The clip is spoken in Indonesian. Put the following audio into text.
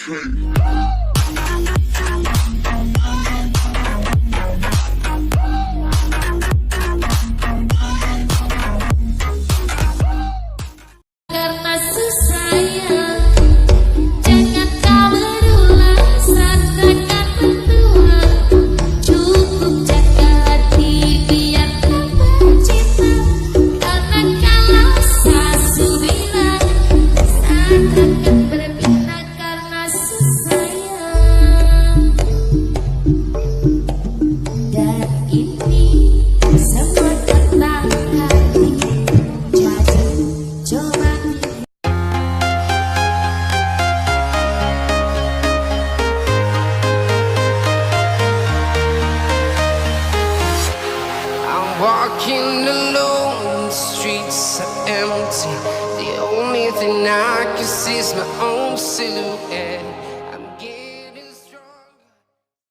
Karena susah jangan kau berulang sertakan tentuan. Cukup jaga hati biar tak bercinta. Karena kalau sasu bilang seakan berpindah karena susah. Dan ini semua tentang hati. Jadi coba. I'm walking alone, the streets are empty. The only thing I can see is my own silhouette.